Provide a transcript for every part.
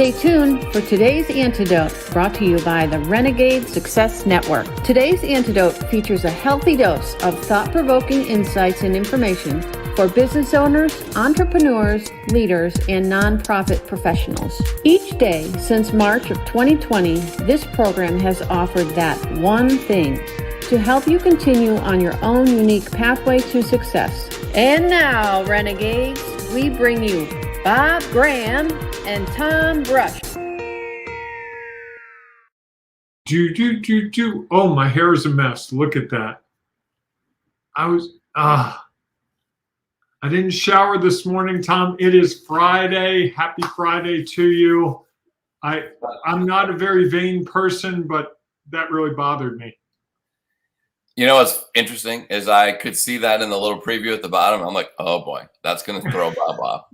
Stay tuned for today's Antidote, brought to you by the Renegade Success Network. Today's Antidote features a healthy dose of thought-provoking insights and information for business owners, entrepreneurs, leaders, and nonprofit professionals. Each day since March of 2020, this program has offered that one thing to help you continue on your own unique pathway to success. And now, Renegades, we bring you Bob Graham and Tom Brush. Oh, my hair is a mess. Look at that. I didn't shower this morning, Tom. It is Friday. Happy Friday to you. I'm not a very vain person, but that really bothered me. You know what's interesting is I could see that in the little preview at the bottom. I'm like, oh boy, that's going to throw Bob off.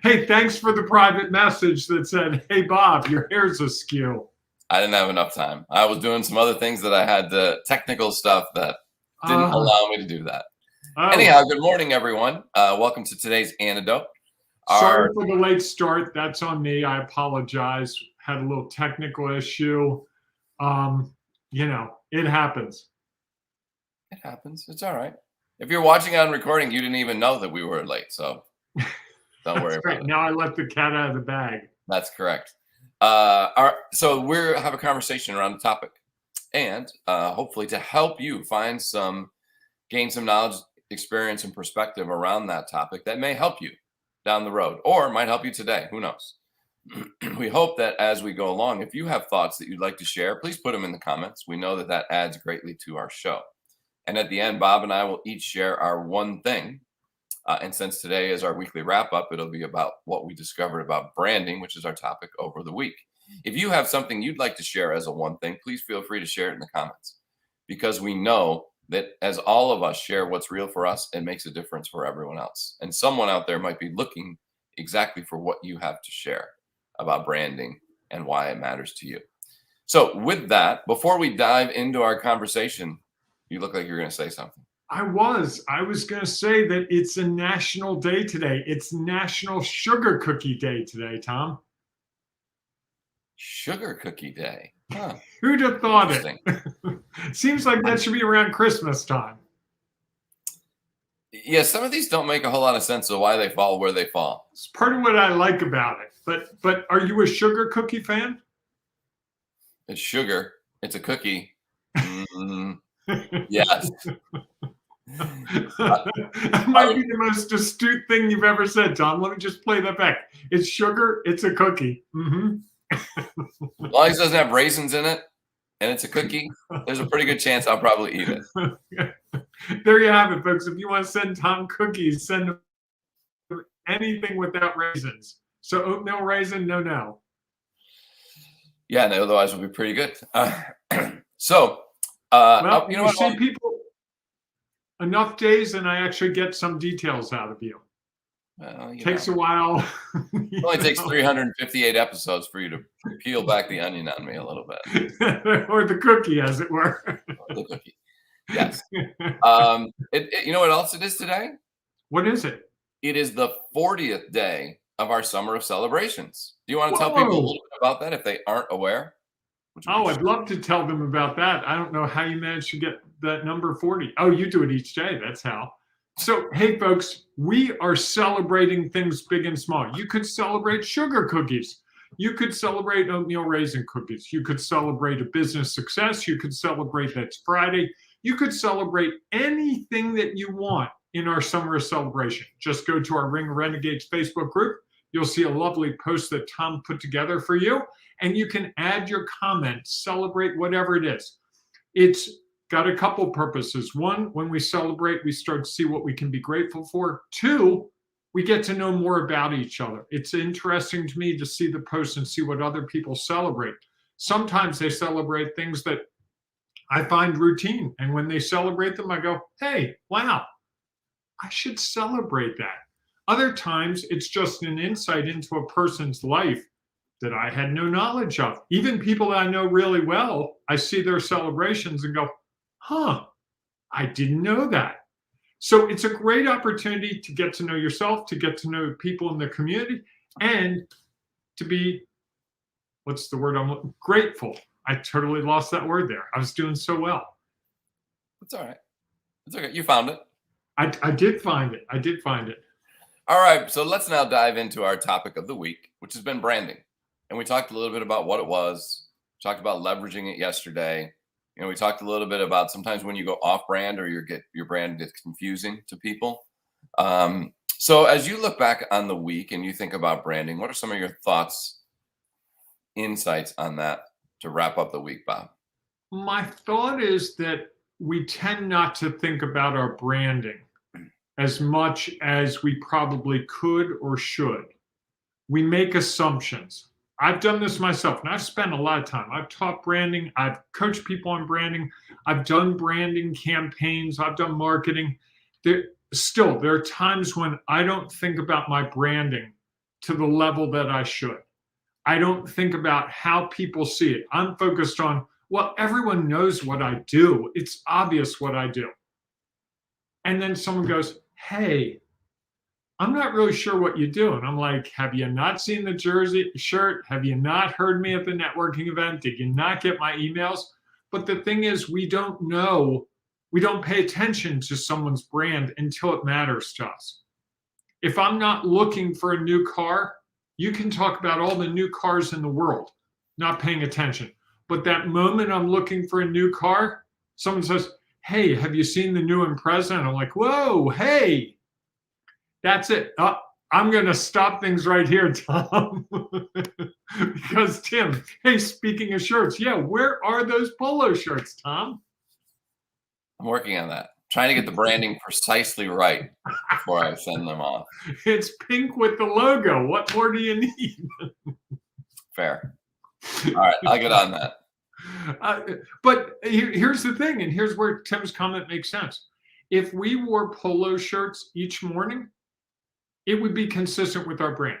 Hey, thanks for the private message that said, hey, Bob, your hair's askew. I didn't have enough time. I was doing some other things that I had technical stuff that didn't allow me to do that. Anyhow, good morning, everyone. Welcome to today's Antidote. Sorry for the late start. That's on me. I apologize. Had a little technical issue. It happens. It happens. It's all right. If you're watching on recording, you didn't even know that we were late, so don't worry about it. Now I let the cat out of the bag. That's correct. So we're have a conversation around the topic, and hopefully to help you gain some knowledge, experience, and perspective around that topic that may help you down the road, or might help you today. Who knows? We hope that as we go along, if you have thoughts that you'd like to share, please put them in the comments. We know that adds greatly to our show. And at the end, Bob and I will each share our one thing. And since today is our weekly wrap-up, it'll be about what we discovered about branding, which is our topic over the week. If you have something you'd like to share as a one thing, please feel free to share it in the comments, because we know that as all of us share what's real for us, it makes a difference for everyone else. And someone out there might be looking exactly for what you have to share about branding and why it matters to you. So with that, before we dive into our conversation, you look like you're going to say something. I was going to say that it's a national day today. It's National Sugar Cookie Day today, Tom. Sugar Cookie Day. Huh. Who'd have thought it? Seems like that should be around Christmas time. Yeah, some of these don't make a whole lot of sense of why they fall where they fall. It's part of what I like about it. But are you a sugar cookie fan? It's sugar. It's a cookie. Yes. That might be the most astute thing you've ever said, Tom. Let me just play that back. It's sugar. It's a cookie. Mm-hmm. As long as it doesn't have raisins in it and it's a cookie, there's a pretty good chance I'll probably eat it. There you have it, folks. If you want to send Tom cookies, send him anything without raisins. So oatmeal raisin, no. Yeah, no, otherwise it would be pretty good. You know what? See people enough days, and I actually get some details out of you. Well, takes a while. It only takes 358 episodes for you to peel back the onion on me a little bit. Or the cookie, as it were. The cookie. Yes. You know what else it is today? What is it? It is the 40th day of our Summer of Celebrations. Do you want to tell people a little bit about that if they aren't aware? I'd love to tell them about that. I don't know how you managed to get that number 40. Oh, you do it each day. That's how. So, hey, folks, we are celebrating things big and small. You could celebrate sugar cookies. You could celebrate oatmeal raisin cookies. You could celebrate a business success. You could celebrate that's Friday. You could celebrate anything that you want in our Summer of Celebration. Just go to our Ring Renegades Facebook group. You'll see a lovely post that Tom put together for you, and you can add your comments, celebrate whatever it is. It's got a couple purposes. One, when we celebrate, we start to see what we can be grateful for. Two, we get to know more about each other. It's interesting to me to see the posts and see what other people celebrate. Sometimes they celebrate things that I find routine, and when they celebrate them, I go, hey, wow, I should celebrate that. Other times, it's just an insight into a person's life that I had no knowledge of. Even people that I know really well, I see their celebrations and go, I didn't know that. So it's a great opportunity to get to know yourself, to get to know people in the community, and to be what's the word grateful. I totally lost that word there. I was doing so well. It's all right. It's okay. You found it. I did find it. I did find it. All right. So let's now dive into our topic of the week, which has been branding. And we talked a little bit about what it was. We talked about leveraging it yesterday. We talked a little bit about sometimes when you go off brand or your brand gets confusing to people. So as you look back on the week and you think about branding, what are some of your thoughts, insights on that to wrap up the week, Bob? My thought is that we tend not to think about our branding as much as we probably could or should. We make assumptions. I've done this myself, and I've spent a lot of time. I've taught branding. I've coached people on branding. I've done branding campaigns. I've done marketing. There are times when I don't think about my branding to the level that I should. I don't think about how people see it. I'm focused on, well, everyone knows what I do. It's obvious what I do. And then someone goes, hey, I'm not really sure what you do. And I'm like, have you not seen the jersey shirt? Have you not heard me at the networking event? Did you not get my emails? But the thing is, we don't know. We don't pay attention to someone's brand until it matters to us. If I'm not looking for a new car, you can talk about all the new cars in the world, not paying attention. But that moment I'm looking for a new car, someone says, hey, have you seen the new Impreza? And I'm like, whoa, hey. That's it. I'm going to stop things right here, Tom. Because Tim, hey, speaking of shirts, yeah, where are those polo shirts, Tom? I'm working on that. Trying to get the branding precisely right before I send them off. It's pink with the logo. What more do you need? Fair. All right, I'll get on that. But here's the thing, and here's where Tim's comment makes sense. If we wore polo shirts each morning, it would be consistent with our brand.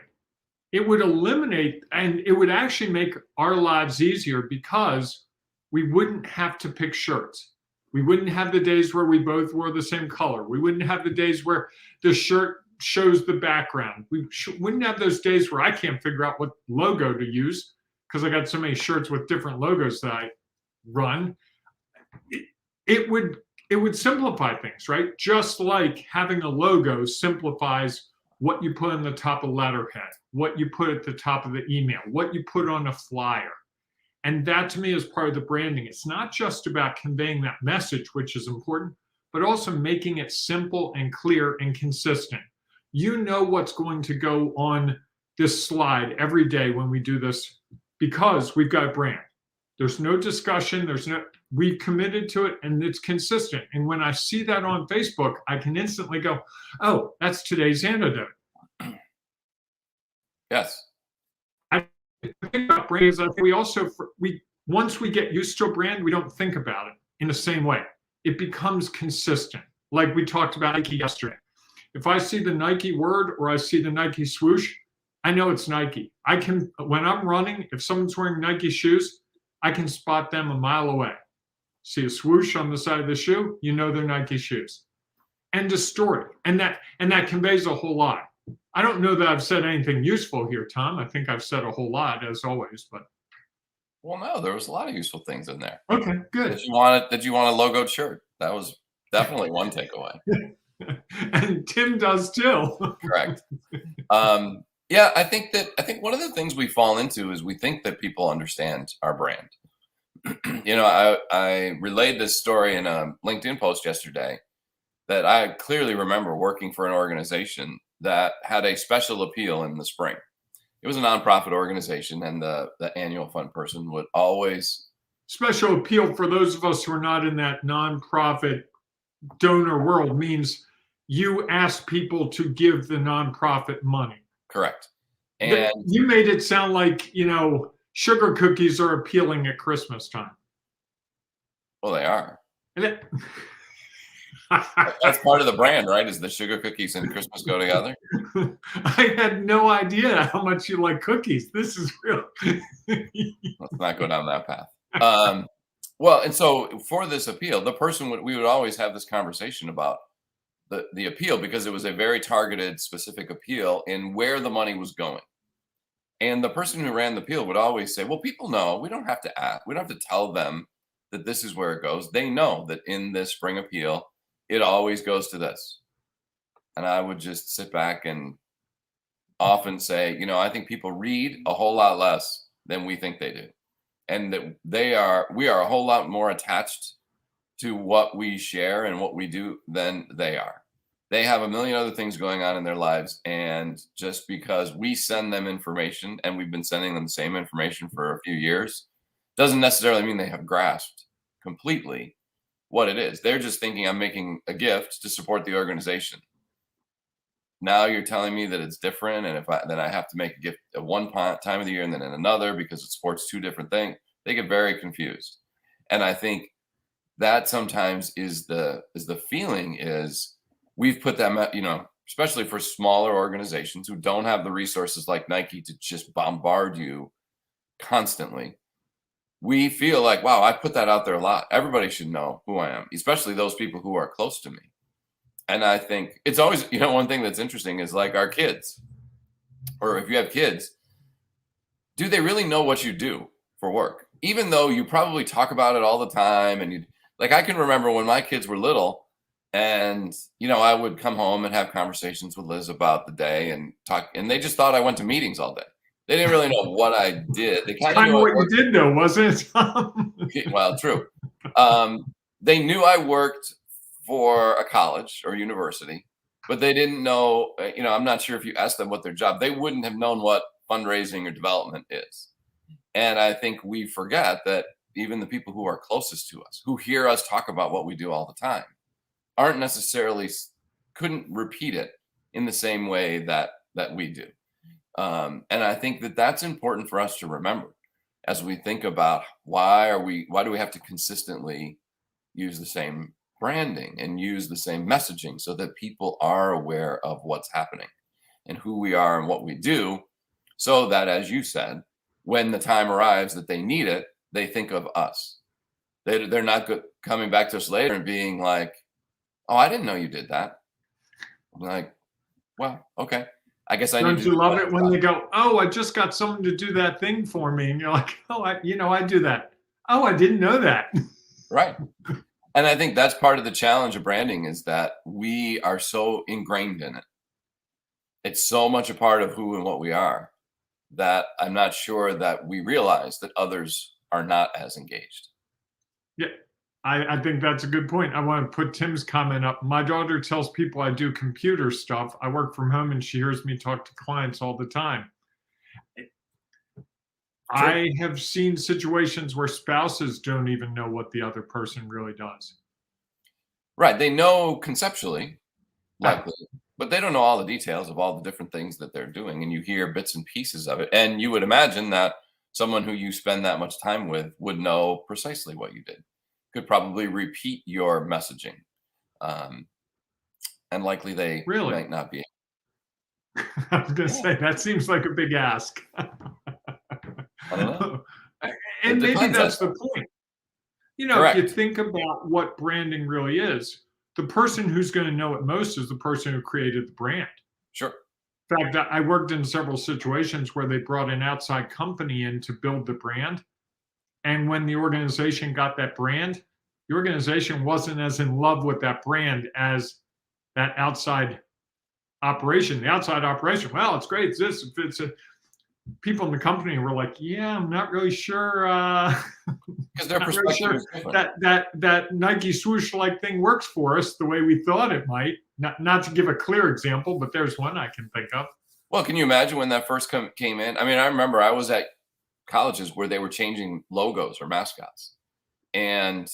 It would eliminate, and it would actually make our lives easier because we wouldn't have to pick shirts. We wouldn't have the days where we both wore the same color. We wouldn't have the days where the shirt shows the background. We wouldn't have those days where I can't figure out what logo to use because I got so many shirts with different logos that I run. It would simplify things, right? Just like having a logo simplifies what you put on the top of letterhead, what you put at the top of the email, what you put on a flyer. And that to me is part of the branding. It's not just about conveying that message, which is important, but also making it simple and clear and consistent. You know what's going to go on this slide every day when we do this because we've got a brand. There's no discussion. We've committed to it and it's consistent. And when I see that on Facebook, I can instantly go, oh, that's today's antidote. Yes. I think about brands. I think once we get used to a brand, we don't think about it in the same way. It becomes consistent. Like we talked about Nike yesterday. If I see the Nike word or I see the Nike swoosh, I know it's Nike. When I'm running, if someone's wearing Nike shoes, I can spot them a mile away. See a swoosh on the side of the shoe, you know they're Nike shoes. End of story. And that conveys a whole lot. I don't know that I've said anything useful here, Tom. I think I've said a whole lot as always, but. Well, no, there was a lot of useful things in there. Okay, good. Did you want a logoed shirt? That was definitely one takeaway. And Tim does too. Correct. Yeah, I think one of the things we fall into is we think that people understand our brand. I relayed this story in a LinkedIn post yesterday that I clearly remember working for an organization that had a special appeal in the spring. It was a nonprofit organization, and the annual fund person would always. Special appeal for those of us who are not in that nonprofit donor world means you ask people to give the nonprofit money. Correct. And you made it sound like, sugar cookies are appealing at Christmas time. Well, they are. That's part of the brand, right? Is the sugar cookies and Christmas go together? I had no idea how much you like cookies. This is real. Let's not go down that path. Well, and so for this appeal, the person we would always have this conversation about the appeal because it was a very targeted, specific appeal in where the money was going. And the person who ran the appeal would always say, well, people know, we don't have to ask, we don't have to tell them that this is where it goes. They know that in this spring appeal, it always goes to this. And I would just sit back and often say, I think people read a whole lot less than we think they do. And that we are a whole lot more attached to what we share and what we do than they are. They have a million other things going on in their lives. And just because we send them information, and we've been sending them the same information for a few years, doesn't necessarily mean they have grasped completely what it is. They're just thinking I'm making a gift to support the organization. Now you're telling me that it's different, and then I have to make a gift at one time of the year and then in another because it supports two different things. They get very confused. And I think that sometimes is the feeling is we've put them, especially for smaller organizations who don't have the resources like Nike to just bombard you constantly. We feel like, wow, I put that out there a lot. Everybody should know who I am, especially those people who are close to me. And I think it's always, one thing that's interesting is like our kids, or if you have kids, do they really know what you do for work? Even though you probably talk about it all the time. And I can remember when my kids were little and, I would come home and have conversations with Liz about the day and talk, and they just thought I went to meetings all day. They didn't really know what I did. They kind of knew what you did know, wasn't it? Well, true. They knew I worked for a college or university, but they didn't know, I'm not sure if you asked them what their job, they wouldn't have known what fundraising or development is. And I think we forget that even the people who are closest to us, who hear us talk about what we do all the time, aren't necessarily, couldn't repeat it in the same way that we do. And I think that that's important for us to remember as we think about why do we have to consistently use the same branding and use the same messaging so that people are aware of what's happening and who we are and what we do, so that, as you said, when the time arrives that they need it, they think of us. They're not coming back to us later and being like, oh, I didn't know you did that. I'm like, well, okay. I guess I need to. Don't you love it when they go, oh, I just got someone to do that thing for me. And you're like, oh, I do that. Oh, I didn't know that. Right. And I think that's part of the challenge of branding is that we are so ingrained in it. It's so much a part of who and what we are that I'm not sure that we realize that others are not as engaged. Yeah, I think that's a good point. I want to put Tim's comment up. My daughter tells people I do computer stuff. I work from home and she hears me talk to clients all the time. I have seen situations where spouses don't even know what the other person really does. Right. They know conceptually, likely, but they don't know all the details of all the different things that they're doing. And you hear bits and pieces of it. And you would imagine that someone who you spend that much time with would know precisely what you did, could probably repeat your messaging. And likely they might not be. I was going to say, that seems like a big ask. I don't know. And maybe that's the point. If you think about what branding really is, the person who's going to know it most is the person who created the brand. Sure. In fact, I worked in several situations where they brought an outside company in to build the brand. And when the organization got that brand, the organization wasn't as in love with that brand as that outside operation. The outside operation, well, it's great. People in the company were like, yeah, I'm not really sure. Because their perspective is different. that Nike swoosh-like thing works for us the way we thought it might. Not to give a clear example, but there's one I can think of. Well, can you imagine when that first came in? I mean, I remember I was at colleges where they were changing logos or mascots. And,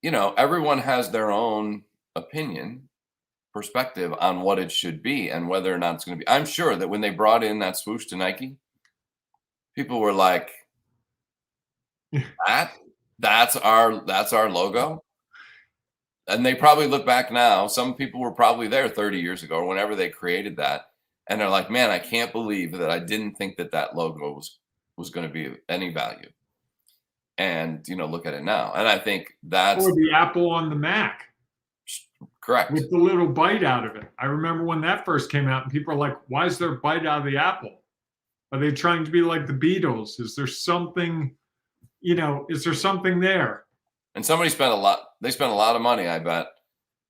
everyone has their own opinion, perspective on what it should be and whether or not it's going to be. I'm sure that when they brought in that swoosh to Nike, people were like, that's our logo. And they probably look back now. Some people were probably there 30 years ago or whenever they created that. And they're like, man, I can't believe that I didn't think that logo was going to be of any value. And, look at it now. And I think that's. Or the Apple on the Mac. Correct. With the little bite out of it. I remember when that first came out and people are like, why is there a bite out of the Apple? Are they trying to be like the Beatles? Is there something, is there something there? And somebody spent a lot, they spent a lot of money, I bet,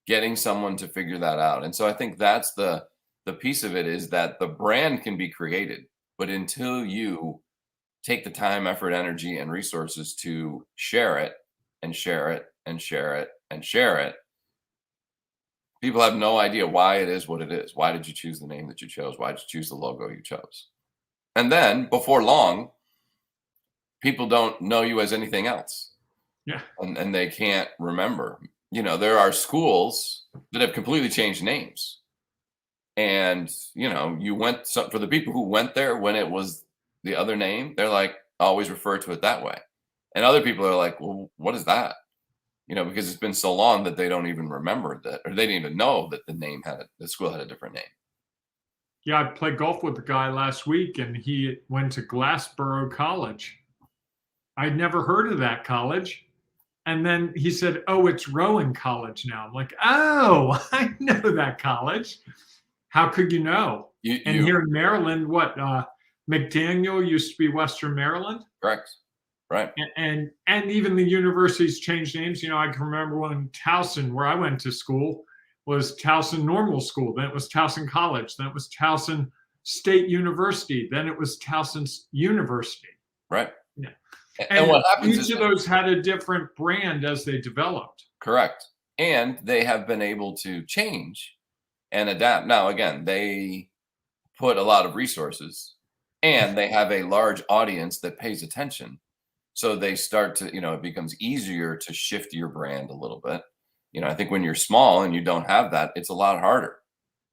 getting someone to figure that out. And so I think that's the piece of it, is that the brand can be created, but until you take the time, effort, energy, and resources to share it and share it and share it and share it, people have no idea why it is what it is. Why did you choose the name that you chose? Why did you choose the logo you chose? And then before long, people don't know you as anything else. Yeah. And they can't remember. There are schools that have completely changed names. And, for the people who went there when it was the other name, they're like, always refer to it that way. And other people are like, well, what is that? Because it's been so long that they don't even remember that, or they didn't even know that the school had a different name. Yeah, I played golf with a guy last week, and he went to Glassboro College. I'd never heard of that college. And then he said, oh, it's Rowan College now. I'm like, oh, I know that college. How could you know? Here in Maryland, McDaniel used to be Western Maryland. Correct. Right. And even the universities changed names. I can remember when Towson, where I went to school, was Towson Normal School. Then it was Towson College. Then it was Towson State University. Then it was Towson University. Right. Yeah. And what happens each of those had a different brand as they developed. Correct. And they have been able to change and adapt. Now, again, they put a lot of resources, and they have a large audience that pays attention. So they start to, it becomes easier to shift your brand a little bit. I think when you're small and you don't have that, it's a lot harder.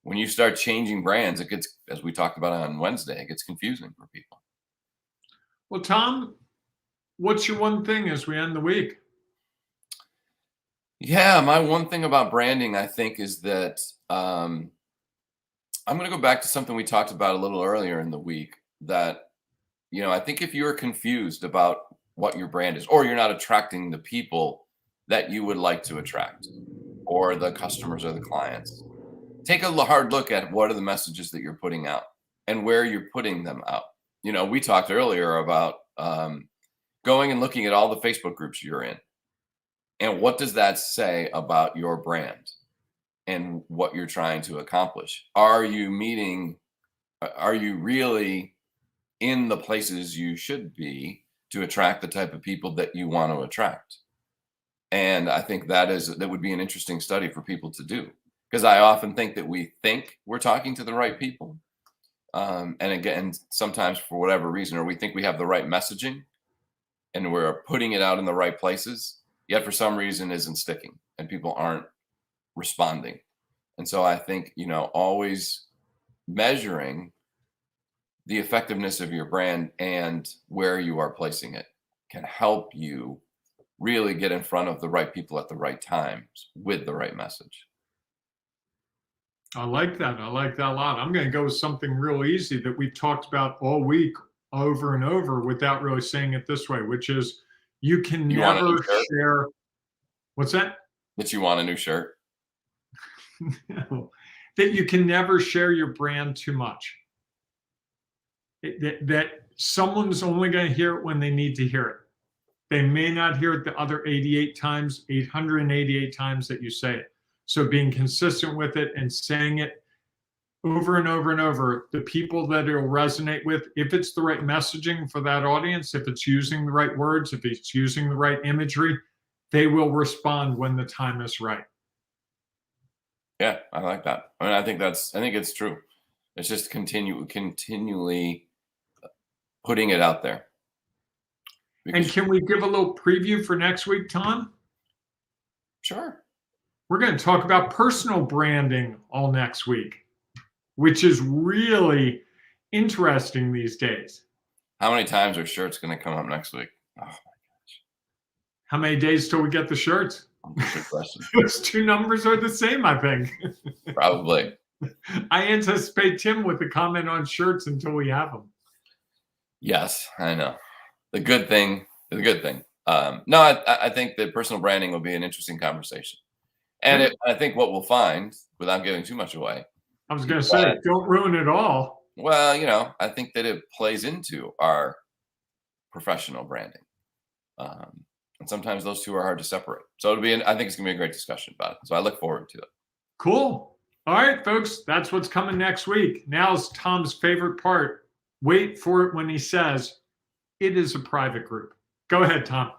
When you start changing brands, it gets, as we talked about on Wednesday, it gets confusing for people. Well, Tom, what's your one thing as we end the week? Yeah, my one thing about branding, I think, is that I'm going to go back to something we talked about a little earlier in the week, that, I think if you're confused about what your brand is, or you're not attracting the people that you would like to attract, or the customers or the clients, take a hard look at what are the messages that you're putting out and where you're putting them out. We talked earlier about going and looking at all the Facebook groups you're in, and what does that say about your brand and what you're trying to accomplish? Are you really in the places you should be to attract the type of people that you want to attract? And I think that would be an interesting study for people to do, because I often think that we think we're talking to the right people. And again, sometimes for whatever reason, or we think we have the right messaging and we're putting it out in the right places, yet for some reason isn't sticking and people aren't responding. And so I think, always measuring the effectiveness of your brand and where you are placing it can help you really get in front of the right people at the right times with the right message. I like that. I like that a lot. I'm going to go with something real easy that we've talked about all week over and over without really saying it this way, which is you can never share. What's that? That you want a new shirt? No. That you can never share your brand too much. That someone's only going to hear it when they need to hear it. They may not hear it the other 888 times that you say it. So being consistent with it and saying it over and over and over, the people that it'll resonate with, if it's the right messaging for that audience, if it's using the right words, if it's using the right imagery, they will respond when the time is right. Yeah, I like that. I think it's true. It's just continually putting it out there. And can we give a little preview for next week, Tom? Sure. We're going to talk about personal branding all next week, which is really interesting these days. How many times are shirts going to come up next week? Oh my gosh. How many days till we get the shirts? Good question. Those two numbers are the same, I think. Probably. I anticipate Tim with a comment on shirts until we have them. Yes, I know. The good thing. No, I think that personal branding will be an interesting conversation. And I think what we'll find, without giving too much away. I was going to say, don't ruin it all. Well, I think that it plays into our professional branding. And sometimes those two are hard to separate. So I think it's going to be a great discussion about it. So I look forward to it. Cool. All right, folks, that's what's coming next week. Now's Tom's favorite part. Wait for it when he says it is a private group. Go ahead, Tom.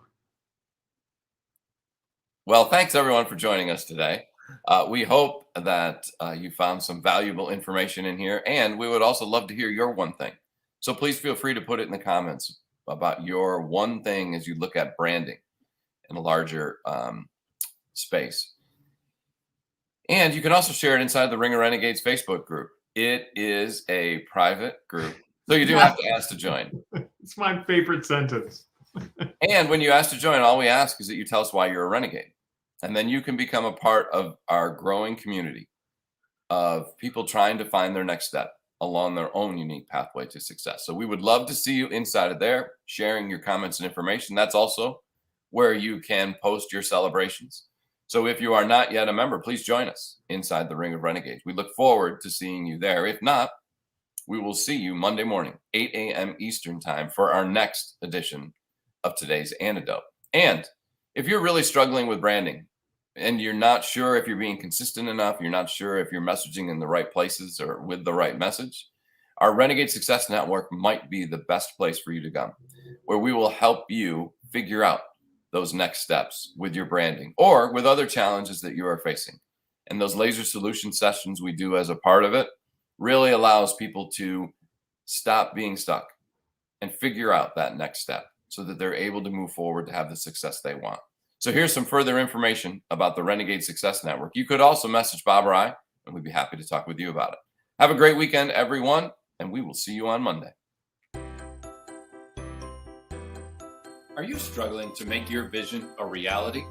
Well, thanks everyone for joining us today. We hope that you found some valuable information in here, and we would also love to hear your one thing. So please feel free to put it in the comments about your one thing as you look at branding in a larger space. And you can also share it inside the Ring of Renegades Facebook group. It is a private group, so you do have to ask to join. It's my favorite sentence. And when you ask to join, all we ask is that you tell us why you're a renegade. And then you can become a part of our growing community of people trying to find their next step along their own unique pathway to success. So we would love to see you inside of there, sharing your comments and information. That's also where you can post your celebrations. So if you are not yet a member, please join us inside the Ring of Renegades. We look forward to seeing you there. If not, we will see you Monday morning, 8 a.m. Eastern time for our next edition of today's Antidote. And if you're really struggling with branding and you're not sure if you're being consistent enough, you're not sure if you're messaging in the right places or with the right message, our Renegade Success Network might be the best place for you to come, where we will help you figure out those next steps with your branding or with other challenges that you are facing. And those laser solution sessions we do as a part of it really allows people to stop being stuck and figure out that next step so that they're able to move forward to have the success they want. So here's some further information about the Renegade Success Network. You could also message Bob or I, and we'd be happy to talk with you about it. Have a great weekend, everyone, and we will see you on Monday. Are you struggling to make your vision a reality?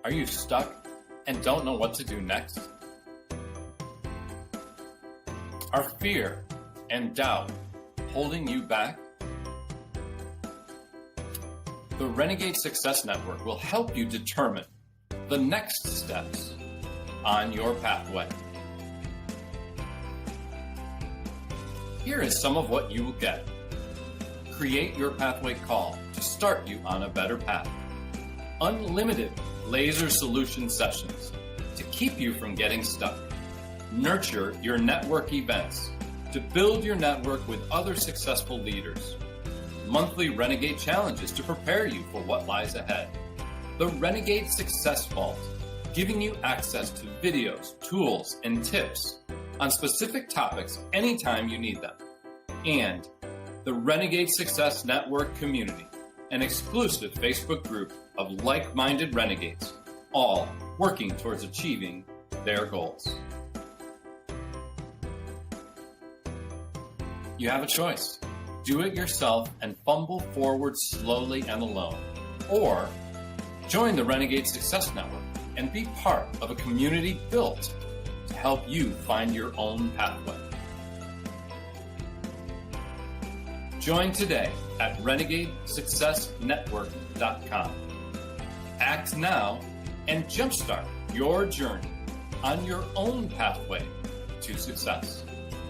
Are you stuck and don't know what to do next? Are fear and doubt holding you back? The Renegade Success Network will help you determine the next steps on your pathway. Here is some of what you will get. Create your pathway call to start you on a better path. Unlimited laser solution sessions to keep you from getting stuck. Nurture your network events to build your network with other successful leaders. Monthly Renegade challenges to prepare you for what lies ahead. The Renegade Success Vault, giving you access to videos, tools, and tips on specific topics anytime you need them. And the Renegade Success Network community, an exclusive Facebook group of like-minded renegades, all working towards achieving their goals. You have a choice. Do it yourself and fumble forward slowly and alone. Or join the Renegade Success Network and be part of a community built to help you find your own pathway. Join today at renegadesuccessnetwork.com. Act now and jumpstart your journey on your own pathway to success.